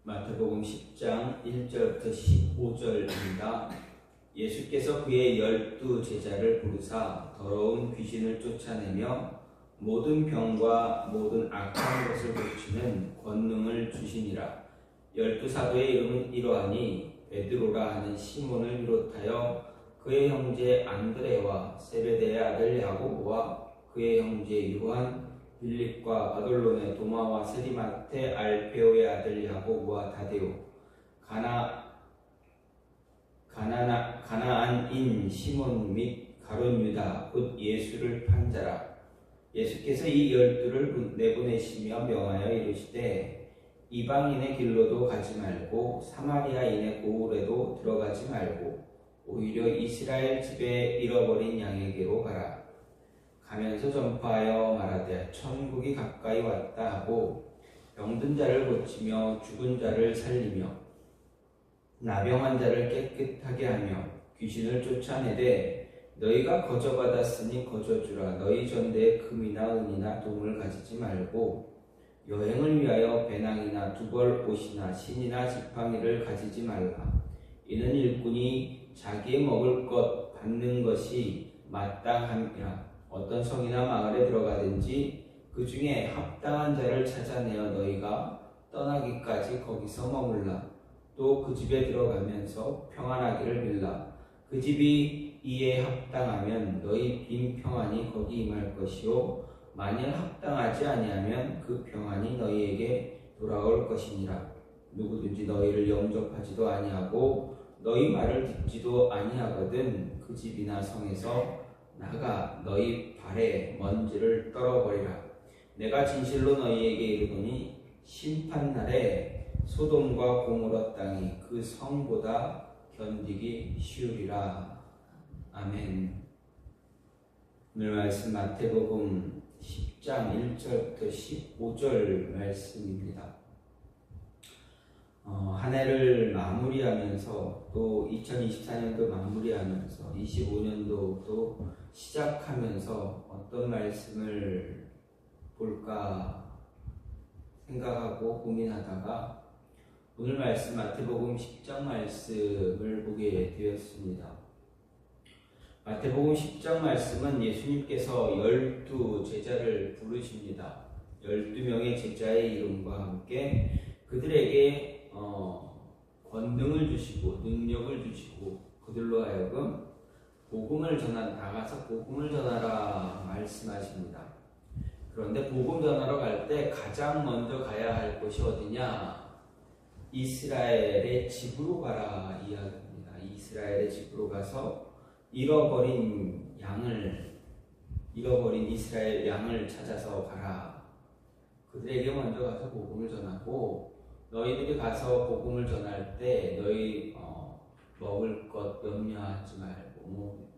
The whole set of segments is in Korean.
마태복음 10장 1절부터 15절입니다. 예수께서 그의 12 제자를 부르사 더러운 귀신을 쫓아내며 모든 병과 모든 악한 것을 고치는 권능을 주시니라. 12 사도의 이름은 이러하니 베드로라 하는 시몬을 비롯하여 그의 형제 안드레와 세베대의 아들 야고보와 그의 형제 요한, 빌립과 바돌로의 도마와 세리마테 알페오의 아들 야고보와 다데오, 가나안인 시몬 및 가룟 유다 곧 예수를 판 자라. 예수께서 이 12를 내보내시며 명하여 이르시되 이방인의 길로도 가지 말고 사마리아인의 고을에도 들어가지 말고 오히려 이스라엘 집에 잃어버린 양에게로 가라. 가면서 전파하여 말하되 천국이 가까이 왔다 하고 병든 자를 고치며 죽은 자를 살리며 나병한 자를 깨끗하게 하며 귀신을 쫓아내되 너희가 거저받았으니 거저주라. 너희 전대에 금이나 은이나 동을 가지지 말고 여행을 위하여 배낭이나 두벌 옷이나 신이나 지팡이를 가지지 말라. 이는 일꾼이 자기의 먹을 것 받는 것이 마땅함이라. 어떤 성이나 마을에 들어가든지 그 중에 합당한 자를 찾아내어 너희가 떠나기까지 거기서 머물라. 또 그 집에 들어가면서 평안하기를 빌라. 그 집이 이에 합당하면 너희 빈 평안이 거기 임할 것이요 만일 합당하지 아니하면 그 평안이 너희에게 돌아올 것이니라. 누구든지 너희를 영접하지도 아니하고 너희 말을 듣지도 아니하거든 그 집이나 성에서 나가 너희 발에 먼지를 떨어버리라. 내가 진실로 너희에게 이르노니 심판날에 소돔과 고모라 땅이 그 성보다 견디기 쉬우리라. 아멘. 오늘 말씀 마태복음 10장 1절부터 15절 말씀입니다. 한 해를 마무리하면서 또 2024년도 마무리하면서 25년도도 시작하면서 어떤 말씀을 볼까 생각하고 고민하다가 오늘 말씀 마태복음 10장 말씀을 보게 되었습니다. 마태복음 10장 말씀은 예수님께서 12 제자를 부르십니다. 12명의 제자의 이름과 함께 그들에게 권능을 주시고 능력을 주시고 그들로 하여금 복음을 나가서 복음을 전하라 말씀하십니다. 그런데 복음 전하러 갈 때 가장 먼저 가야 할 곳이 어디냐? 이스라엘의 집으로 가라 이야기입니다. 이스라엘의 집으로 가서 잃어버린 이스라엘 양을 찾아서 가라. 그들에게 먼저 가서 복음을 전하고 너희들이 가서 복음을 전할 때 너희 먹을 것 염려하지 말고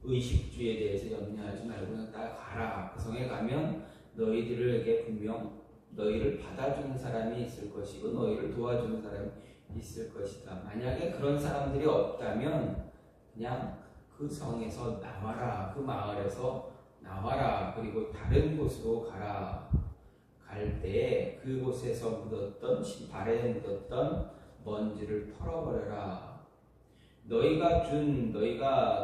의식주에 대해서 염려하지 말고 그냥 딱 가라. 그 성에 가면 너희들에게 분명 너희를 받아주는 사람이 있을 것이고 너희를 도와주는 사람이 있을 것이다. 만약에 그런 사람들이 없다면 그냥 그 성에서 나와라. 그 마을에서 나와라. 그리고 다른 곳으로 가라. 갈 때에 그곳에서 발에 묻었던 먼지를 털어버려라. 너희가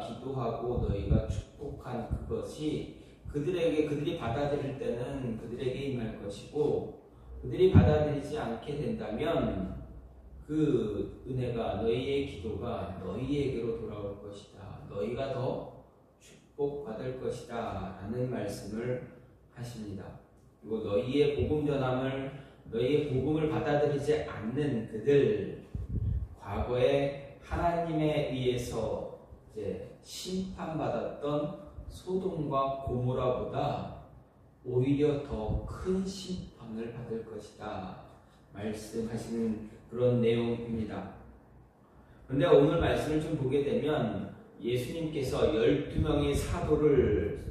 기도하고 너희가 축복한 그것이 그들이 받아들일 때는 그들에게 임할 것이고 그들이 받아들이지 않게 된다면 그 은혜가 너희의 기도가 너희에게로 돌아올 것이다. 너희가 더 축복받을 것이다. 라는 말씀을 하십니다. 그리고 너희의 복음을 받아들이지 않는 그들, 과거에 하나님에 의해서 이제 심판받았던 소돔과 고모라보다 오히려 더 큰 심판을 받을 것이다. 말씀하시는 그런 내용입니다. 그런데 오늘 말씀을 좀 보게 되면 예수님께서 12명의 사도를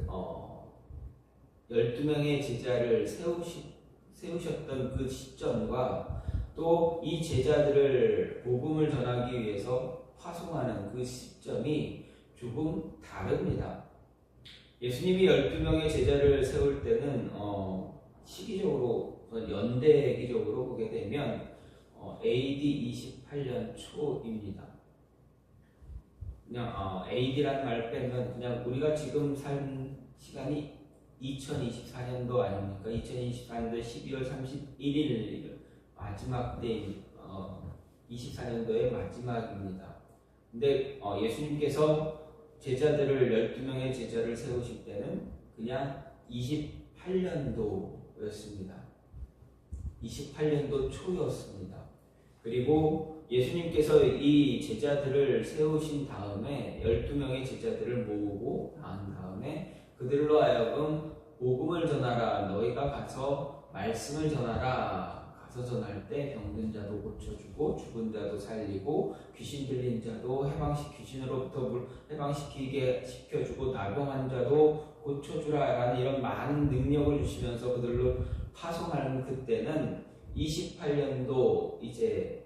12명의 제자를 세우셨던 그 시점과 또 이 제자들을 복음을 전하기 위해서 파송하는 그 시점이 조금 다릅니다. 예수님이 12명의 제자를 세울 때는 시기적으로 연대기적으로 보게 되면 AD 28년 초입니다. 그냥 AD라는 말을 빼면 그냥 우리가 지금 산 시간이 2024년도 아닙니까? 2024년도 12월 31일 마지막 때입니다. 24년도의 마지막입니다. 근데 예수님께서 제자들을 12명의 제자를 세우실 때는 그냥 28년도였습니다. 28년도 초였습니다. 그리고 예수님께서 이 제자들을 세우신 다음에 12명의 제자들을 모으고 난 다음에 그들로 하여금 복음을 전하라. 너희가 가서 말씀을 전하라. 가서 전할 때 병든 자도 고쳐주고 죽은 자도 살리고 귀신 들린 자도 귀신으로부터 해방시키게 시켜주고 나병한 자도 고쳐주라라는 이런 많은 능력을 주시면서 그들로 파송하는 그때는 28년도 이제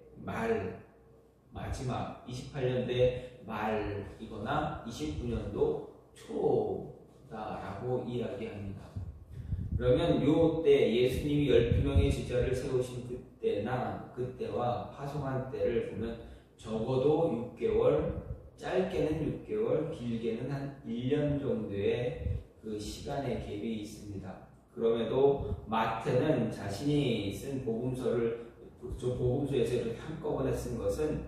마지막 28년도의 말이거나 29년도 초다라고 이야기합니다. 그러면 요때 예수님이 12명의 제자를 세우신 그때와 파송한 때를 보면 적어도 6개월, 짧게는 6개월, 길게는 한 1년 정도의 그 시간의 갭이 있습니다. 그럼에도 마태는 자신이 쓴 복음서에서 이렇게 한꺼번에 쓴 것은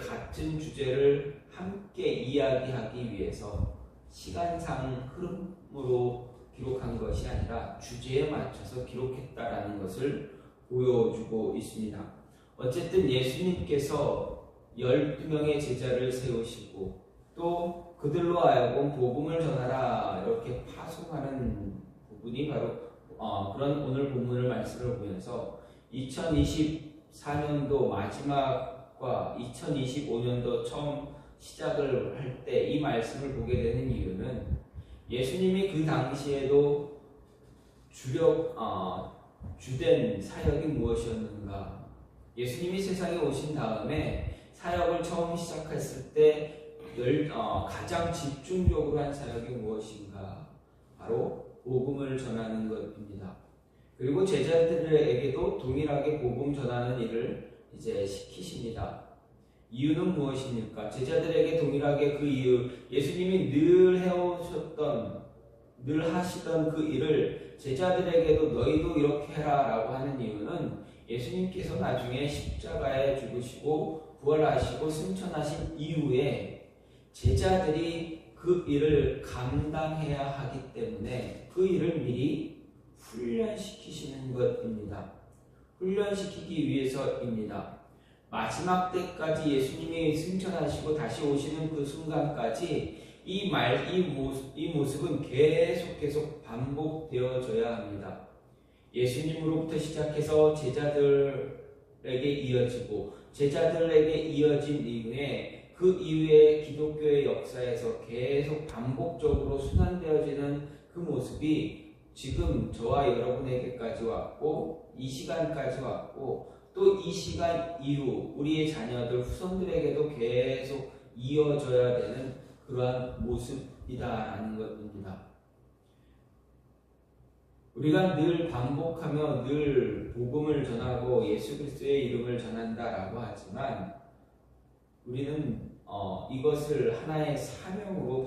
같은 주제를 함께 이야기하기 위해서 시간상 흐름으로 기록한 것이 아니라 주제에 맞춰서 기록했다라는 것을 보여주고 있습니다. 어쨌든 예수님께서 12명의 제자를 세우시고 또 그들로 하여금 복음을 전하라 이렇게 파송하는 부분이 바로 그런 오늘 본문을 말씀을 보면서 2024년도 마지막과 2025년도 처음 시작을 할 때 이 말씀을 보게 되는 이유는 예수님이 그 당시에도 주된 사역이 무엇이었는가? 예수님이 세상에 오신 다음에 사역을 처음 시작했을 때 가장 집중적으로 한 사역이 무엇인가? 바로 복음을 전하는 것입니다. 그리고 제자들에게도 동일하게 복음 전하는 일을 이제 시키십니다. 이유는 무엇입니까? 제자들에게 동일하게 그 이유, 예수님이 늘 하시던 그 일을 제자들에게도 너희도 이렇게 해라 라고 하는 이유는 예수님께서 나중에 십자가에 죽으시고 부활하시고 승천하신 이후에 제자들이 그 일을 감당해야 하기 때문에 그 일을 미리 훈련시키시는 것입니다. 훈련시키기 위해서입니다. 마지막 때까지 예수님이 승천하시고 다시 오시는 그 순간까지 이 모습은 계속 반복되어져야 합니다. 예수님으로부터 시작해서 제자들에게 이어지고 제자들에게 이어진 이후에 그 이후에 기독교의 역사에서 계속 반복적으로 순환되어지는 그 모습이 지금 저와 여러분에게까지 왔고 이 시간까지 왔고 또 이 시간 이후 우리의 자녀들 후손들에게도 계속 이어져야 되는 그러한 모습이다라는 것입니다. 우리가 늘 반복하며 늘 복음을 전하고 예수 그리스도의 이름을 전한다라고 하지만 우리는 이것을 하나의 사명으로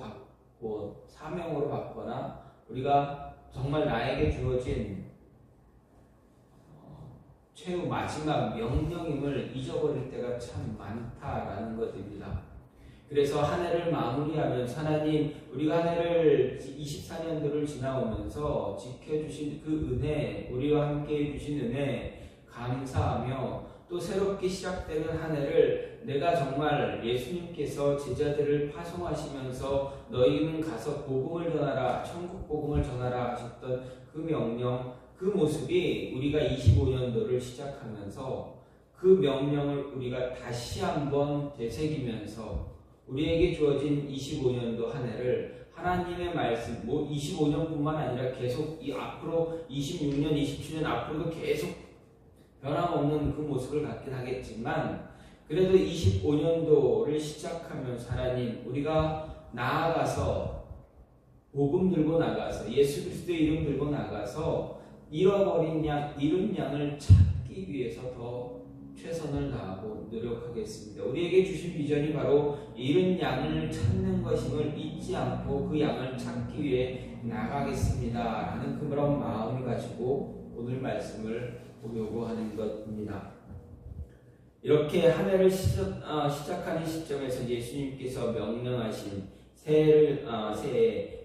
받거나 우리가 정말 나에게 주어진 최후 마지막 명령임을 잊어버릴 때가 참 많다라는 것입니다. 그래서 한 해를 마무리하면서 하나님 우리가 한 해를 24년도를 지나오면서 지켜주신 그 은혜, 우리와 함께 해주신 은혜 감사하며 또 새롭게 시작되는 한 해를 내가 정말 예수님께서 제자들을 파송하시면서 너희는 가서 복음을 전하라, 천국 복음을 전하라 하셨던 그 명령, 그 모습이 우리가 25년도를 시작하면서 그 명령을 우리가 다시 한번 되새기면서 우리에게 주어진 25년도 한 해를 하나님의 말씀, 25년뿐만 아니라 계속 앞으로 26년, 27년 앞으로도 계속 변함없는 그 모습을 갖긴 하겠지만 그래도 25년도를 시작하면서 하나님 우리가 나아가서 복음 들고 나가서 예수 그리스도의 이름 들고 나가서 잃어버린 양, 잃은 양을 찾기 위해서 더 최선을 다하고 노력하겠습니다. 우리에게 주신 비전이 바로 잃은 양을 찾는 것임을 잊지 않고 그 양을 찾기 위해 나가겠습니다 라는 그런 마음을 가지고 오늘 말씀을 보려고 하는 것입니다. 이렇게 한 해를 시작하는 시점에서 예수님께서 명령하신 새해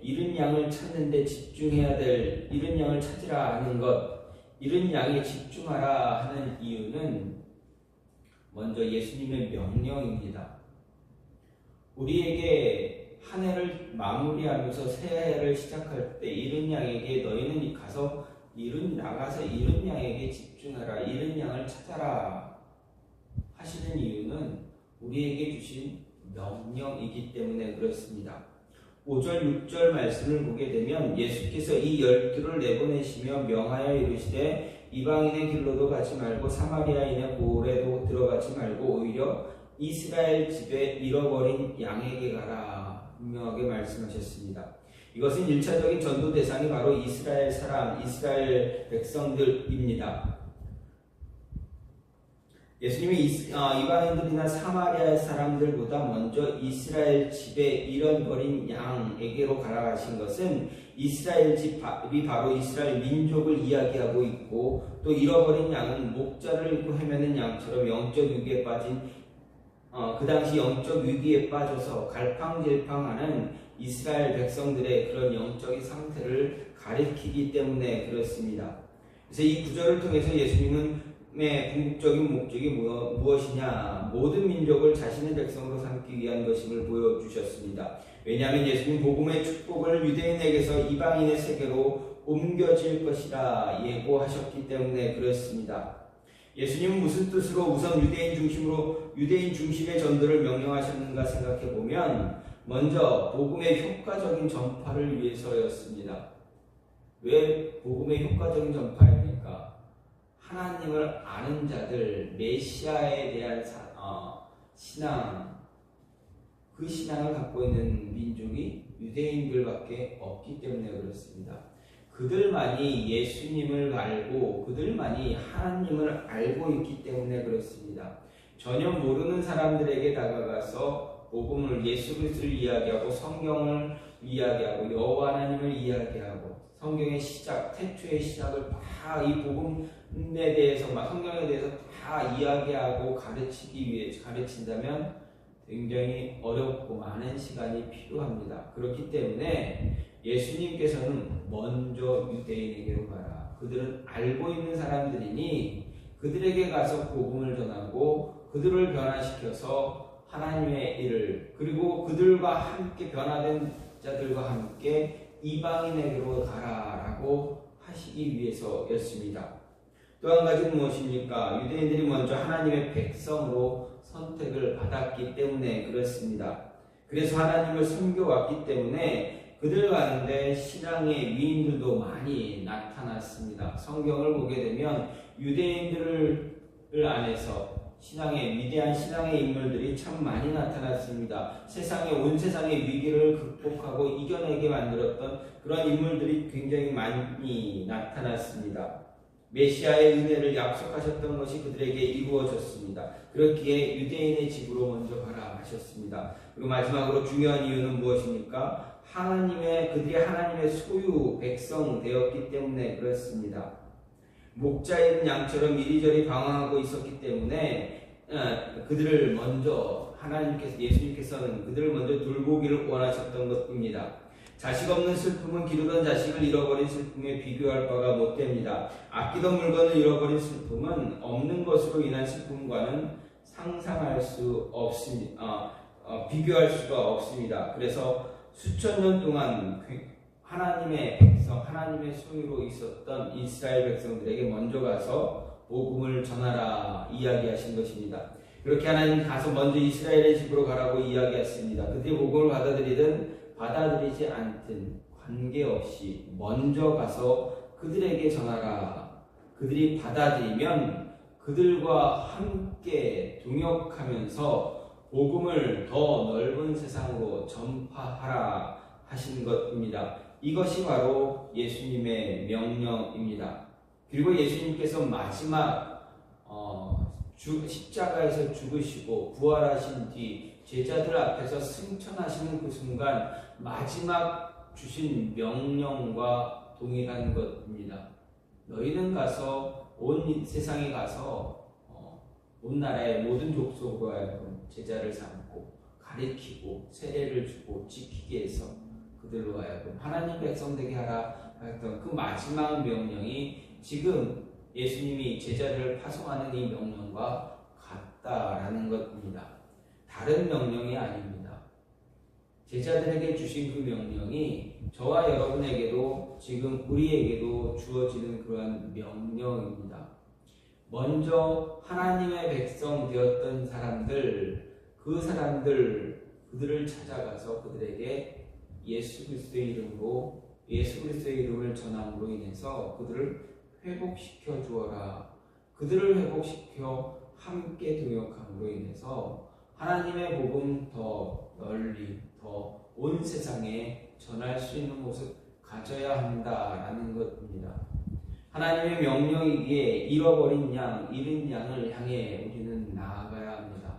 잃은 양을 찾는 데 집중해야 될, 잃은 양을 찾으라 하는 것, 잃은 양에 집중하라 하는 이유는 먼저 예수님의 명령입니다. 우리에게 한 해를 마무리하면서 새해를 시작할 때 잃은 양에게 너희는 나가서 잃은 양에게 집중하라, 잃은 양을 찾아라 하시는 이유는 우리에게 주신 명령이기 때문에 그렇습니다. 5절 6절 말씀을 보게 되면 예수께서 이 12를 내보내시며 명하여 이르시되 이방인의 길로도 가지 말고 사마리아인의 고을에도 들어가지 말고 오히려 이스라엘 집에 잃어버린 양에게 가라 분명하게 말씀하셨습니다. 이것은 1차적인 전도 대상이 바로 이스라엘 백성들입니다. 예수님이 이방인들이나 사마리아 사람들보다 먼저 이스라엘 집에 잃어버린 양에게로 가라 하신 것은 이스라엘 집이 바로 이스라엘 민족을 이야기하고 있고, 또 잃어버린 양은 목자를 잃고 헤매는 양처럼 영적 위기에 빠진 그 당시 영적 위기에 빠져서 갈팡질팡하는 이스라엘 백성들의 그런 영적인 상태를 가리키기 때문에 그렇습니다. 그래서 이 구절을 통해서 예수님은 궁극적인 목적이 무엇이냐? 모든 민족을 자신의 백성으로 삼기 위한 것임을 보여주셨습니다. 왜냐하면 예수님 복음의 축복을 유대인에게서 이방인의 세계로 옮겨질 것이라 예고하셨기 때문에 그렇습니다. 예수님은 무슨 뜻으로 우선 유대인 중심의 전도를 명령하셨는가 생각해 보면 먼저 복음의 효과적인 전파를 위해서였습니다. 왜 복음의 효과적인 전파입니까? 하나님을 아는 자들, 메시아에 대한 신앙, 그 신앙을 갖고 있는 민족이 유대인들밖에 없기 때문에 그렇습니다. 그들만이 예수님을 알고 그들만이 하나님을 알고 있기 때문에 그렇습니다. 전혀 모르는 사람들에게 다가가서 복음을, 예수 그리스도를 이야기하고 성경을 이야기하고 여호와 하나님을 이야기하고 성경의 시작, 태초의 시작을 다 이 복음에 대해서, 성경에 대해서 다 이야기하고 가르친다면 굉장히 어렵고 많은 시간이 필요합니다. 그렇기 때문에 예수님께서는 먼저 유대인에게로 가라. 그들은 알고 있는 사람들이니 그들에게 가서 복음을 전하고 그들을 변화시켜서 하나님의 일을, 그리고 그들과 함께 변화된 자들과 함께 이방인에게로 가라라고 하시기 위해서였습니다. 또 한 가지는 무엇입니까? 유대인들이 먼저 하나님의 백성으로 선택을 받았기 때문에 그렇습니다. 그래서 하나님을 섬겨왔기 때문에 그들 가운데 신앙의 위인들도 많이 나타났습니다. 성경을 보게 되면 유대인들을 안에서 위대한 신앙의 인물들이 참 많이 나타났습니다. 온 세상의 위기를 극복하고 이겨내게 만들었던 그런 인물들이 굉장히 많이 나타났습니다. 메시아의 은혜를 약속하셨던 것이 그들에게 이루어졌습니다. 그렇기에 유대인의 집으로 먼저 가라 하셨습니다. 그리고 마지막으로 중요한 이유는 무엇입니까? 그들이 하나님의 소유 백성 되었기 때문에 그렇습니다. 목자인 양처럼 이리저리 방황하고 있었기 때문에 그들을 먼저 예수님께서는 그들을 먼저 돌보기를 원하셨던 것입니다. 자식 없는 슬픔은 기르던 자식을 잃어버린 슬픔에 비교할 바가 못됩니다. 아끼던 물건을 잃어버린 슬픔은 없는 것으로 인한 슬픔과는 상상할 수 없습니다. 비교할 수가 없습니다. 그래서 수천 년 동안 하나님의 백성, 하나님의 소유로 있었던 이스라엘 백성들에게 먼저 가서 복음을 전하라 이야기하신 것입니다. 그렇게 하나님 가서 먼저 이스라엘의 집으로 가라고 이야기했습니다. 그들이 복음을 받아들이든 받아들이지 않든 관계없이 먼저 가서 그들에게 전하라. 그들이 받아들이면 그들과 함께 동역하면서 복음을 더 넓은 세상으로 전파하라 하신 것입니다. 이것이 바로 예수님의 명령입니다. 그리고 예수님께서 마지막 십자가에서 죽으시고 부활하신 뒤 제자들 앞에서 승천하시는 그 순간 마지막 주신 명령과 동일한 것입니다. 너희는 가서 온 세상에 가서 온 나라의 모든 족속으로 하여금 제자를 삼고 가리키고 세례를 주고 지키게 해서 그들로 하여금 하나님 백성 되게 하라 했던 그 마지막 명령이 지금 예수님이 제자를 파송하는 이 명령과 같다라는 것입니다. 다른 명령이 아닙니다. 제자들에게 주신 그 명령이 저와 여러분에게도 지금 우리에게도 주어지는 그러한 명령입니다. 먼저 하나님의 백성 되었던 사람들, 그들을 찾아가서 그들에게 예수 그리스도의 이름을 전함으로 인해서 그들을 회복시켜 주어라. 그들을 회복시켜 함께 동역함으로 인해서 하나님의 복음 더 널리, 더 온 세상에 전할 수 있는 모습 가져야 한다라는 것입니다. 하나님의 명령이기에 잃어버린 양, 잃은 양을 향해 우리는 나아가야 합니다.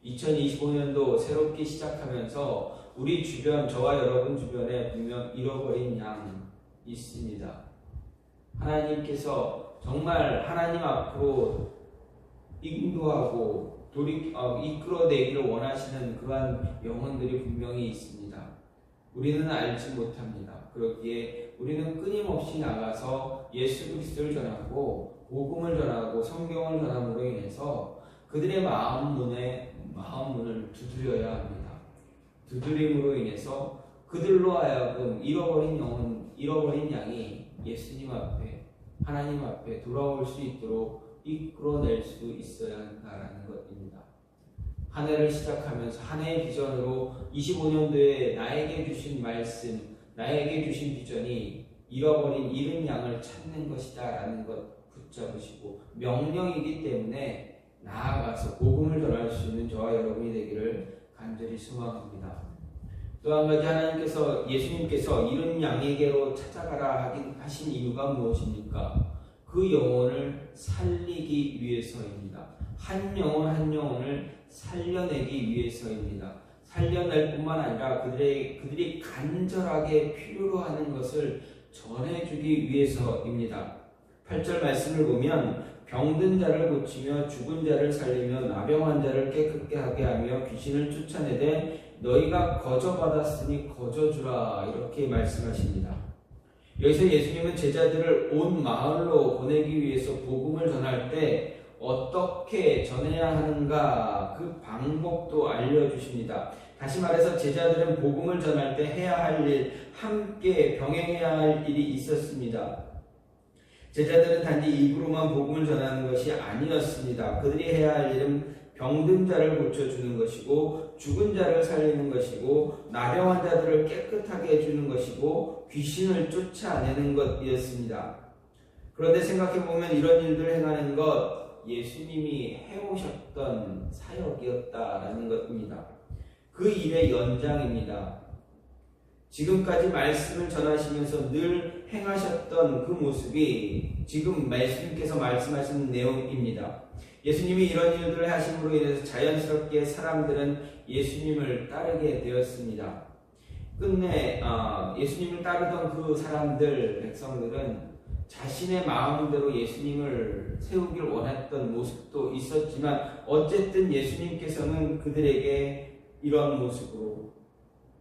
2025년도 새롭게 시작하면서 우리 주변, 저와 여러분 주변에 분명 잃어버린 양 있습니다. 하나님께서 정말 하나님 앞으로 인도하고 이끌어내기를 원하시는 그러한 영혼들이 분명히 있습니다. 우리는 알지 못합니다. 그렇기에 우리는 끊임없이 나가서 예수 그리스도를 전하고 복음을 전하고 성경을 전함으로 인해서 그들의 마음 문을 두드려야 합니다. 두드림으로 인해서 그들로 하여금 잃어버린 양이 예수님 앞에, 하나님 앞에 돌아올 수 있도록 이끌어낼 수 있어야 한다는 것입니다. 한 해를 시작하면서 한 해의 비전으로 25년도에 나에게 주신 말씀, 나에게 주신 비전이 잃은 양을 찾는 것이다 라는 것 붙잡으시고, 명령이기 때문에 나아가서 복음을 전할 수 있는 저와 여러분이 되기를 간절히 소망합니다. 또 한 가지 예수님께서 잃은 양에게로 찾아가라 하신 이유가 무엇입니까? 그 영혼을 살리기 위해서입니다. 한 영혼을 살려내기 위해서입니다. 살려낼 뿐만 아니라 그들이 간절하게 필요로 하는 것을 전해주기 위해서입니다. 8절 말씀을 보면 병든 자를 고치며 죽은 자를 살리며 나병한 자를 깨끗게 하게 하며 귀신을 쫓아내되 너희가 거저받았으니 거저주라 이렇게 말씀하십니다. 여기서 예수님은 제자들을 온 마을로 보내기 위해서 복음을 전할 때 어떻게 전해야 하는가 그 방법도 알려주십니다. 다시 말해서 제자들은 복음을 전할 때 해야 할 일, 함께 병행해야 할 일이 있었습니다. 제자들은 단지 입으로만 복음을 전하는 것이 아니었습니다. 그들이 해야 할 일은 병든 자를 고쳐주는 것이고 죽은 자를 살리는 것이고 나병한 자들을 깨끗하게 해주는 것이고 귀신을 쫓아내는 것이었습니다. 그런데 생각해보면 이런 일들을 행하는 것 예수님이 해오셨던 사역이었다라는 것입니다. 그 일의 연장입니다. 지금까지 말씀을 전하시면서 늘 행하셨던 그 모습이 지금 말씀께서 말씀하시는 내용입니다. 예수님이 이런 일들을 하심으로 인해서 자연스럽게 사람들은 예수님을 따르게 되었습니다. 끝내 예수님을 따르던 그 백성들은 자신의 마음대로 예수님을 세우길 원했던 모습도 있었지만 어쨌든 예수님께서는 그들에게 이런 모습으로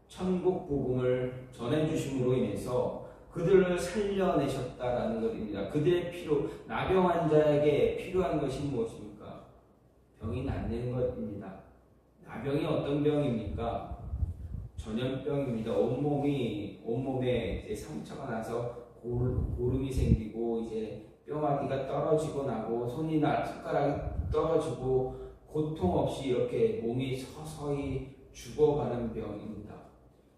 천국 복음을 전해주심으로 인해서 그들을 살려내셨다라는 것입니다. 그들의 나병한 자에게 필요한 것이 무엇입니까? 병이 낫는 것입니다. 나병이 어떤 병입니까? 전염병입니다. 온몸에 이제 상처가 나서 고름이 생기고 이제 뼈마디가 떨어지고 나고 손가락이 떨어지고 고통 없이 이렇게 몸이 서서히 죽어가는 병입니다.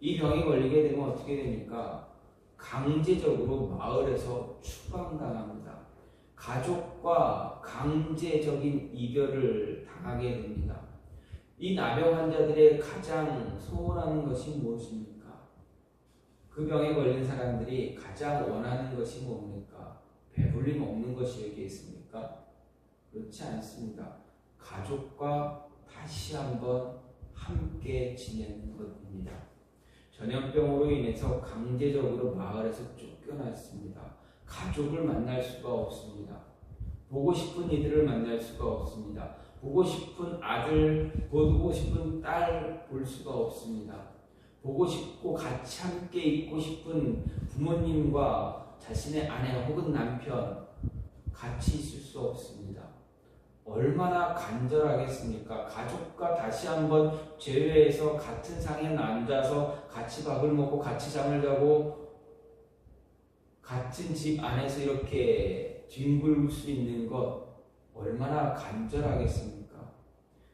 이 병이 걸리게 되면 어떻게 됩니까? 강제적으로 마을에서 추방당합니다. 가족과 강제적인 이별을 당하게 됩니다. 이 나병 환자들의 가장 소원하는 것이 무엇입니까? 그 병에 걸린 사람들이 가장 원하는 것이 뭡니까? 배불리 먹는 것이겠습니까? 그렇지 않습니다. 가족과 다시 한번 함께 지내는 것입니다. 전염병으로 인해서 강제적으로 마을에서 쫓겨났습니다. 가족을 만날 수가 없습니다. 보고 싶은 이들을 만날 수가 없습니다. 보고 싶은 아들, 보고 싶은 딸 볼 수가 없습니다. 보고 싶고 같이 함께 있고 싶은 부모님과 자신의 아내 혹은 남편 같이 있을 수 없습니다. 얼마나 간절하겠습니까? 가족과 다시 한번 재회해서 같은 상에 앉아서 같이 밥을 먹고 같이 잠을 자고 같은 집 안에서 이렇게 뒹굴 수 있는 것 얼마나 간절하겠습니까?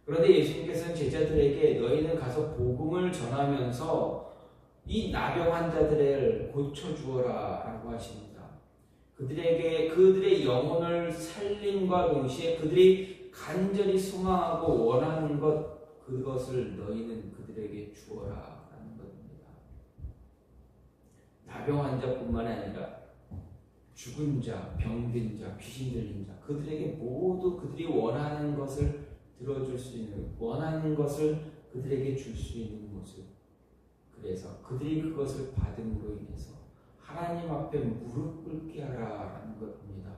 그런데 예수님께서는 제자들에게 너희는 가서 복음을 전하면서 이 나병 환자들을 고쳐주어라 라고 하십니다. 그들의 영혼을 살림과 동시에 그들이 간절히 소망하고 원하는 것, 그것을 너희는 그들에게 주어라 라는 것입니다. 나병 환자뿐만 아니라 죽은 자, 병든 자, 귀신 들린 자, 그들에게 모두 그들이 원하는 것을 들어줄 수 있는, 원하는 것을 그들에게 줄 수 있는 모습. 그래서 그들이 그것을 받음으로 인해서 하나님 앞에 무릎 꿇게 하라라는 것입니다.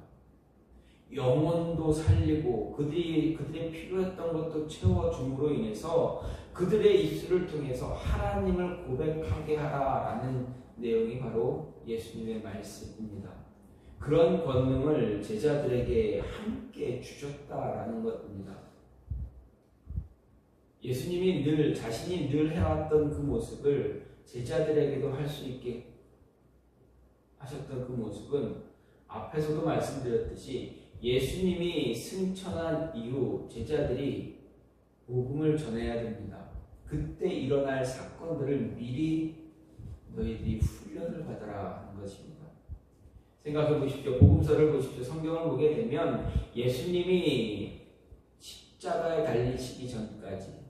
영혼도 살리고 그들의 필요했던 것도 채워줌으로 인해서 그들의 입술을 통해서 하나님을 고백하게 하라라는 내용이 바로 예수님의 말씀입니다. 그런 권능을 제자들에게 함께 주셨다라는 것입니다. 예수님이 자신이 늘 해왔던 그 모습을 제자들에게도 할 수 있게 하셨던 그 모습은 앞에서도 말씀드렸듯이 예수님이 승천한 이후 제자들이 복음을 전해야 됩니다. 그때 일어날 사건들을 미리 너희들이 훈련을 받아라 하는 것입니다. 생각해 보십시오. 복음서를 보십시오. 성경을 보게 되면 예수님이 십자가에 달리시기 전까지,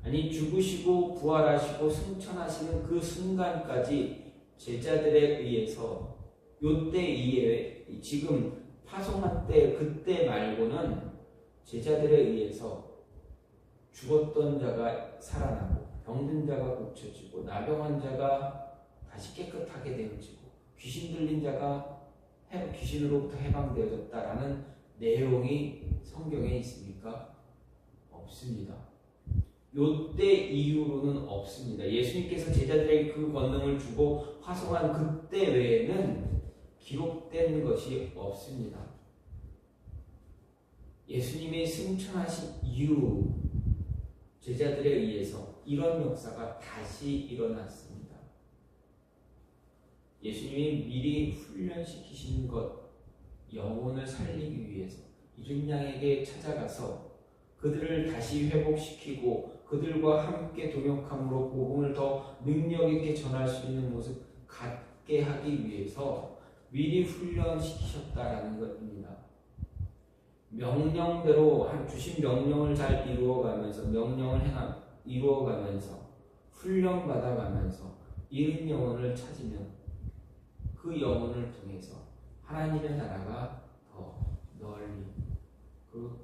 아니 죽으시고 부활하시고 승천하시는 그 순간까지 제자들에 의해서 요때 이외에 지금 파송한 때 그때 말고는 제자들에 의해서 죽었던 자가 살아나고 병든 자가 고쳐지고 나병한 자가 다시 깨끗하게 되어지고 귀신 들린 자가 귀신으로부터 해방되어졌다라는 내용이 성경에 있습니까? 없습니다. 요때 이후로는 없습니다. 예수님께서 제자들에게 그 권능을 주고 파송한 그때 외에는 기록된 것이 없습니다. 예수님이 승천하신 이후 제자들에 의해서 이런 역사가 다시 일어났습니다. 예수님이 미리 훈련시키신 것, 영혼을 살리기 위해서 이른 양에게 찾아가서 그들을 다시 회복시키고 그들과 함께 동역함으로 복음을 더 능력있게 전할 수 있는 모습 갖게 하기 위해서 미리 훈련시키셨다라는 것입니다. 명령대로 주신 명령을 잘 이루어가면서 이루어가면서 훈련받아가면서 잃은 영혼을 찾으면 그 영혼을 통해서 하나님의 나라가 더 널리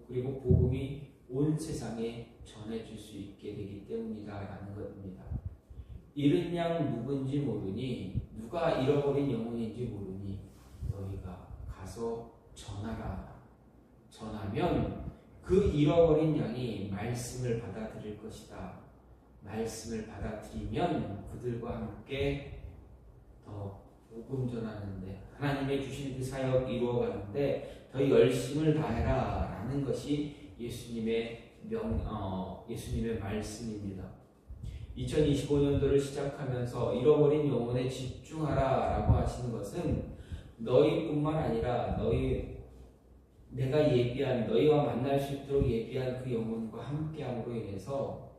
그리고 복음이 온 세상에 전해질 수 있게 되기 때문이다라는 것입니다. 잃은 양 누군지 모르니 누가 잃어버린 영혼인지 모르니 너희가 가서 전하라. 전하면 그 잃어버린 양이 말씀을 받아들일 것이다. 말씀을 받아들이면 그들과 함께 더 복음 전하는데 하나님의 주신 그 사역 이루어가는데 더 열심을 다해라 라는 것이 예수님의 말씀입니다. 2025년도를 시작하면서 잃어버린 영혼에 집중하라 라고 하시는 것은 너희뿐만 아니라 내가 예비한 너희와 만날 수 있도록 예비한 그 영혼과 함께함으로 인해서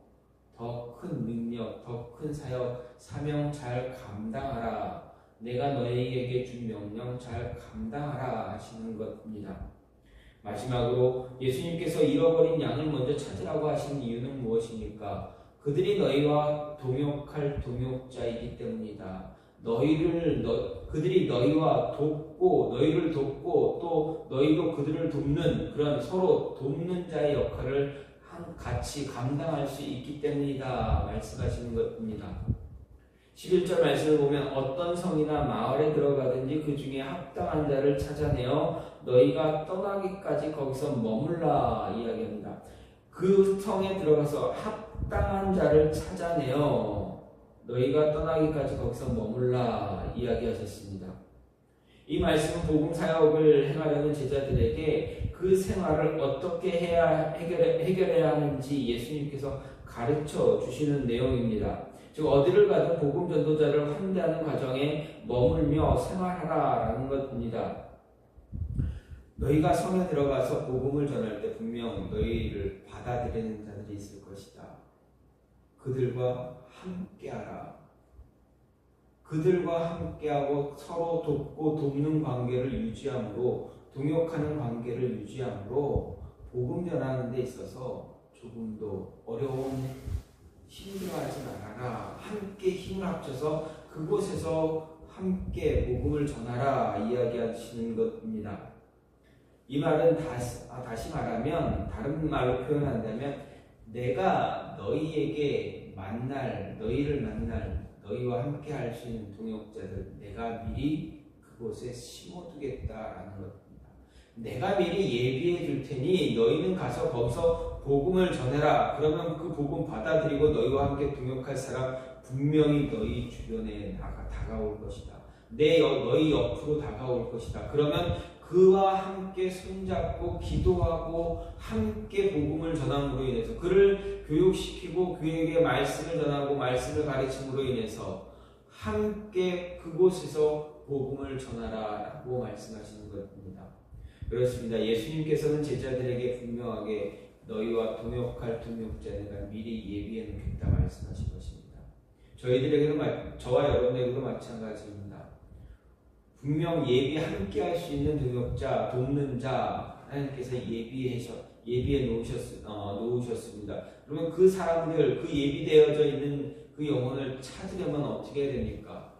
더 큰 능력, 더 큰 사역, 사명 잘 감당하라. 내가 너희에게 준 명령 잘 감당하라 하시는 것입니다. 마지막으로 예수님께서 잃어버린 양을 먼저 찾으라고 하신 이유는 무엇입니까? 그들이 너희와 동역할 동역자이기 때문이다. 그들이 너희를 돕고 또 너희도 그들을 돕는 그런 서로 돕는 자의 역할을 같이 감당할 수 있기 때문이다 말씀하시는 것입니다. 11절 말씀을 보면 어떤 성이나 마을에 들어가든지 그 중에 합당한 자를 찾아내어 너희가 떠나기까지 거기서 머물라 이야기합니다. 그 성에 들어가서 합당한 자를 찾아내어 너희가 떠나기까지 거기서 머물라 이야기하셨습니다. 이 말씀은 복음 사역을 행하려는 제자들에게 그 생활을 어떻게 해결해야 하는지 예수님께서 가르쳐 주시는 내용입니다. 즉 어디를 가든 복음 전도자를 환대하는 과정에 머물며 생활하라라는 것입니다. 너희가 성에 들어가서 복음을 전할 때 분명 너희를 받아들이는 자들이 있을 것이다. 그들과 함께하라. 그들과 함께하고 서로 돕고 돕는 관계를 유지함으로 동역하는 관계를 유지함으로 복음 전하는 데 있어서 조금도 어려운 힘들어하지 말아라. 함께 힘을 합쳐서 그곳에서 함께 복음을 전하라 이야기하시는 것입니다. 이 말은 다시 말하면 다른 말로 표현한다면 내가 너희를 만날 너희와 함께 할 수 있는 동역자들 내가 미리 그곳에 심어두겠다라는 것입니다. 내가 미리 예비해 줄 테니 너희는 가서 거기서 복음을 전해라. 그러면 그 복음 받아들이고 너희와 함께 동역할 사람 분명히 너희 주변에 다가올 것이다. 너희 옆으로 다가올 것이다. 그러면 그와 함께 손잡고 기도하고 함께 복음을 전함으로 인해서 그를 교육시키고 그에게 말씀을 전하고 말씀을 가르침으로 인해서 함께 그곳에서 복음을 전하라라고 말씀하시는 것입니다. 그렇습니다. 예수님께서는 제자들에게 분명하게 너희와 동역할 동역자 내가 미리 예비해 놓겠다 말씀하신 것입니다. 저와 여러분에게도 마찬가지입니다. 분명 함께 할 수 있는 동역자, 돕는 자 하나님께서 예비해 놓으셨습니다. 그러면 그 사람들, 그 예비되어져 있는 그 영혼을 찾으려면 어떻게 해야 됩니까?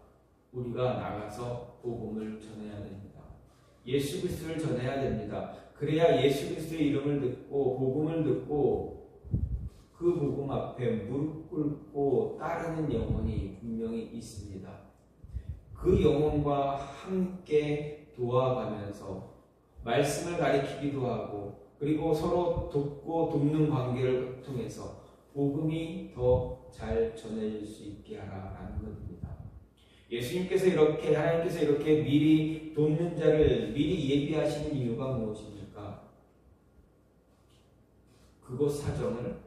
우리가 나가서 복음을 전해야 됩니다. 예수 그리스도를 전해야 됩니다. 그래야 예수 그리스도의 이름을 듣고 복음을 듣고 그 복음 앞에 무릎 꿇고 따르는 영혼이 분명히 있습니다. 그 영혼과 함께 도와가면서 말씀을 가리키기도 하고 그리고 서로 돕고 돕는 관계를 통해서 복음이 더 잘 전해질 수 있게 하라라는 것입니다. 하나님께서 이렇게 미리 돕는 자를 미리 예비하시는 이유가 무엇입니까? 그곳 사정을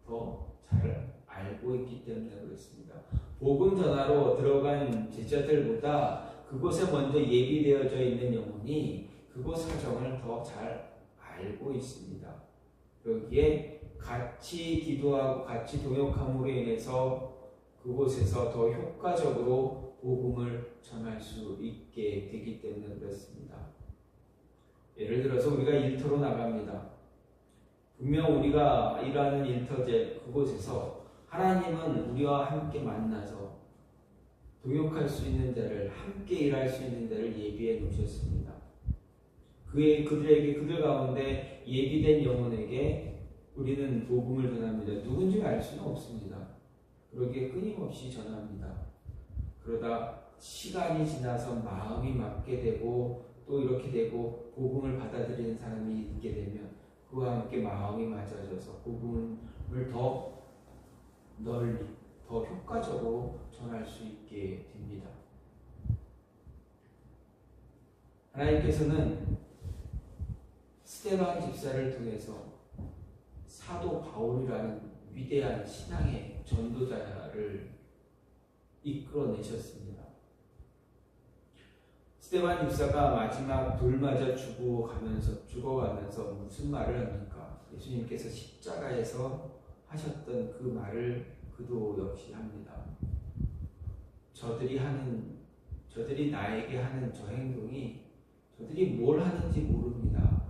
더 잘 알고 있기 때문에 그렇습니다. 복음 전하러 들어간 제자들보다 그곳에 먼저 예비되어져 있는 영혼이 그곳 사정을 더 잘 알고 있습니다. 여기에 같이 기도하고 같이 동역함으로 인해서 그곳에서 더 효과적으로 복음을 전할 수 있게 되기 때문에 그렇습니다. 예를 들어서 우리가 일터로 나갑니다. 분명 우리가 일하는 일터제 그곳에서 하나님은 우리와 함께 만나서 동역할 수 있는 데를 함께 일할 수 있는 데를 예비해 놓으셨습니다. 그들 가운데 예비된 영혼에게 우리는 복음을 전합니다. 누군지 알 수는 없습니다. 그러기에 끊임없이 전합니다. 그러다 시간이 지나서 마음이 맞게 되고 또 이렇게 되고 복음을 받아들이는 사람이 있게 되면 그와 함께 마음이 맞아져서 복음을 더 널리, 더 효과적으로 전할 수 있게 됩니다. 하나님께서는 스데반 집사를 통해서 사도 바울이라는 위대한 신앙의 전도자를 이끌어내셨습니다. 스데반 집사가 마지막 돌 맞아 죽어가면서 무슨 말을 합니까? 예수님께서 십자가에서 하셨던 그 말을 그도 역시 합니다. 저들이 나에게 하는 저 행동이 저들이 뭘 하는지 모릅니다.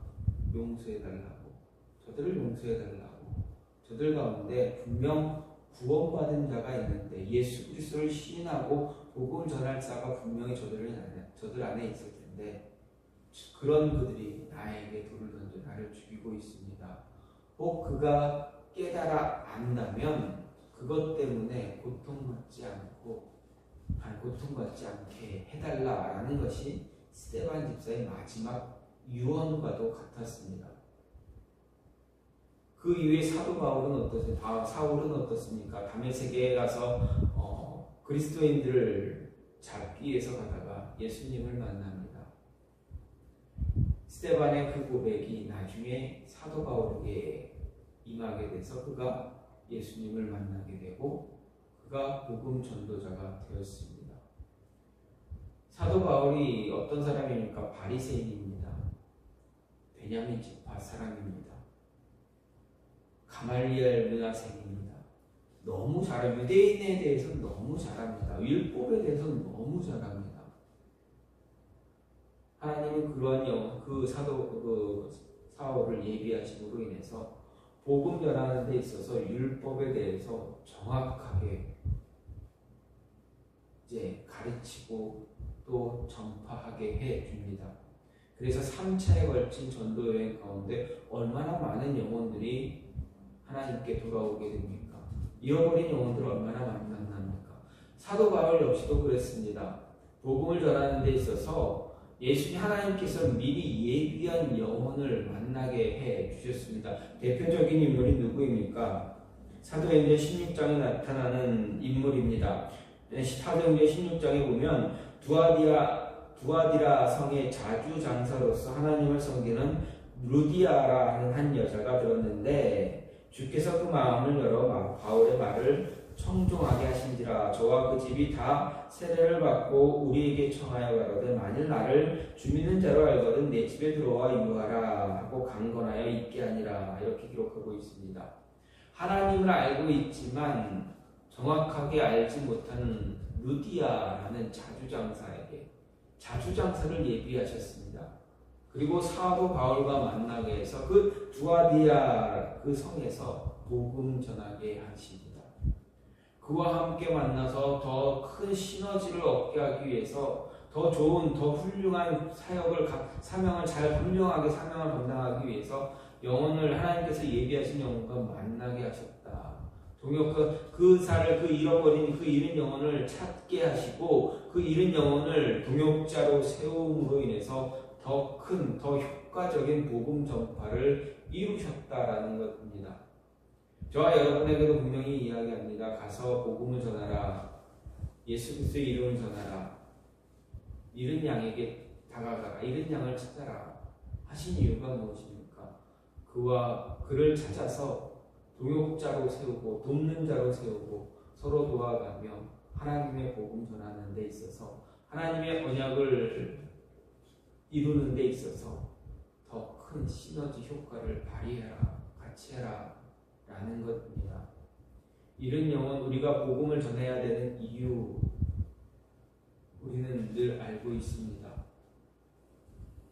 저들을 용서해달라고. 저들 가운데 분명 구원받은 자가 있는데 예수 그리스도를 시인하고 복음을 전할 자가 분명히 저들 안에 있을 텐데 그런 그들이 나에게 돌을 던져 나를 죽이고 있습니다. 혹 그가 깨달아 안다면 그것 때문에 고통받지 않게 해달라라는 것이 스데반 집사의 마지막 유언과도 같았습니다. 그 이후에 사도 사울은 어떻습니까? 다메섹에 가서 그리스도인들을 잡기 위해서 가다가 예수님을 만납니다. 스데반의 그 고백이 나중에 사도 바울에게 임하게 돼서 그가 예수님을 만나게 되고 그가 복음 전도자가 되었습니다. 사도 바울이 어떤 사람입니까? 바리새인입니다. 베냐민 지파 사람입니다. 가말리엘 문화생입니다. 너무 잘합니다. 유대인에 대해서는 너무 잘합니다. 율법에 대해서는 너무 잘합니다. 하나님은 그러한 사울을 예비하심으로 인해서 복음 전하는 데 있어서 율법에 대해서 정확하게 이제 가르치고 또 전파하게 해 줍니다. 그래서 3차에 걸친 전도 여행 가운데 얼마나 많은 영혼들이 하나님께 돌아오게 됩니까? 잃어버린 영혼들을 얼마나 많이 만납니까? 사도 바울 역시도 그랬습니다. 복음을 전하는 데 있어서 예수님 하나님께서 미리 예비한 영혼을 만나게 해 주셨습니다. 대표적인 인물이 누구입니까? 사도행전 16장에 나타나는 인물입니다. 사도행전 16장에 보면 두아디라 성의 자주장사로서 하나님을 섬기는 루디아라 하는 한 여자가 들었는데 주께서 그 마음을 열어 바울의 말을 청종하게 하신지라. 저와 그 집이 다 세례를 받고 우리에게 청하여 가로되 만일 나를 주민은 자로 알거든 내 집에 들어와 유하라 하고 강건하여 있게 하니라. 이렇게 기록하고 있습니다. 하나님을 알고 있지만 정확하게 알지 못하는 루디아라는 자주장사에게 자주장사를 예비하셨습니다. 그리고 사도 바울과 만나게 해서 그 두아디아 그 성에서 복음 전하게 하십니다. 그와 함께 만나서 더 큰 시너지를 얻게 하기 위해서 더 좋은, 더 훌륭한 사명을 잘 훌륭하게 사명을 감당하기 위해서 영혼을 하나님께서 예비하신 영혼과 만나게 하셨다. 동역 그 잃어버린 그 잃은 영혼을 찾게 하시고 그 잃은 영혼을 동역자로 세움으로 인해서 더 큰, 더 효과적인 복음 전파를 이루셨다라는 것입니다. 저와 여러분에게도 분명히 이야기합니다. 가서 복음을 전하라. 예수 그리스도의 이름을 전하라. 잃은 양에게 다가가라. 잃은 양을 찾아라. 하신 이유가 무엇입니까? 그를 찾아서 동역자로 세우고 돕는 자로 세우고 서로 도와가며 하나님의 복음 전하는 데 있어서 하나님의 언약을 이루는 데 있어서 더 큰 시너지 효과를 발휘해라. 같이 해라. 라는 것입니다. 이런 영혼 우리가 복음을 전해야 되는 이유 우리는 늘 알고 있습니다.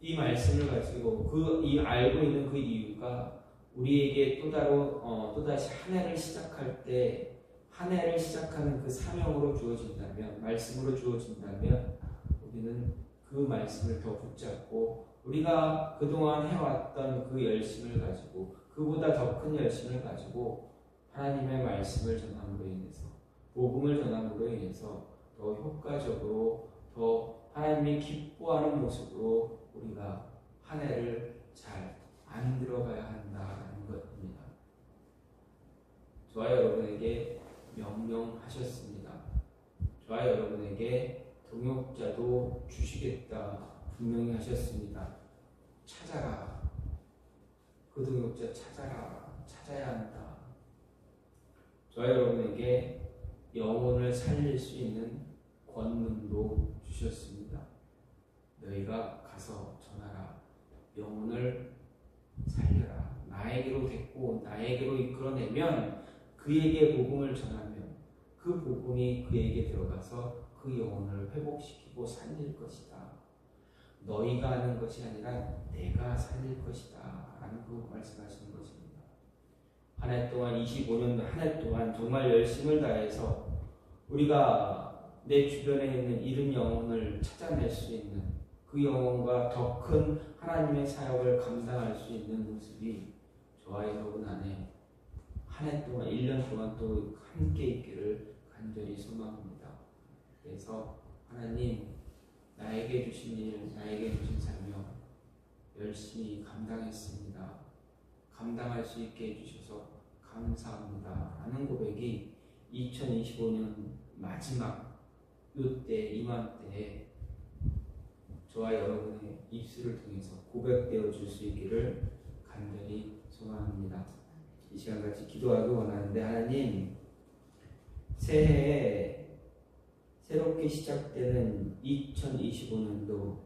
이 말씀을 가지고 이 알고 있는 그 이유가 우리에게 또다시 한 해를 시작할 때 한 해를 시작하는 그 사명으로 주어진다면 말씀으로 주어진다면 우리는 그 말씀을 더 붙잡고 우리가 그동안 해왔던 그 열심을 가지고 그보다 더 큰 열심을 가지고 하나님의 말씀을 전함으로 인해서 복음을 전함으로 인해서 더 효과적으로 더 하나님이 기뻐하는 모습으로 우리가 한 해를 잘 만들어가야 한다는 것입니다. 저와 여러분에게 명령하셨습니다. 저와 여러분에게 동역자도 주시겠다 분명히 하셨습니다. 찾아라. 그 동역자 찾아야 한다. 저와 여러분에게 영혼을 살릴 수 있는 권능도 주셨습니다. 너희가 가서 전하라. 영혼을 살려라. 나에게로 데리고 나에게로 이끌어내면 그에게 복음을 전하면 그 복음이 그에게 들어가서 그 영혼을 회복시키고 살릴 것이다. 너희가 하는 것이 아니라 내가 살릴 것이다. 라는 그 말씀하시는 것입니다. 한 해 동안 25년도 한 해 동안 정말 열심을 다해서 우리가 내 주변에 있는 잃은 영혼을 찾아낼 수 있는 그 영혼과 더 큰 하나님의 사역을 감당할 수 있는 모습이 저와 여러분 안에 한 해 동안 1년 동안 또 함께 있기를 간절히 소망합니다. 그래서 하나님 나에게 주신 일, 나에게 주신 사명 열심히 감당했습니다. 감당할 수 있게 해주셔서 감사합니다. 라는 고백이 2025년 마지막 이때 이맘때에 저와 여러분의 입술을 통해서 고백되어 줄 수 있기를 간절히 소망합니다. 이 시간 같이 기도하기 원하는데 하나님 새해에 새롭게 시작되는 2025년도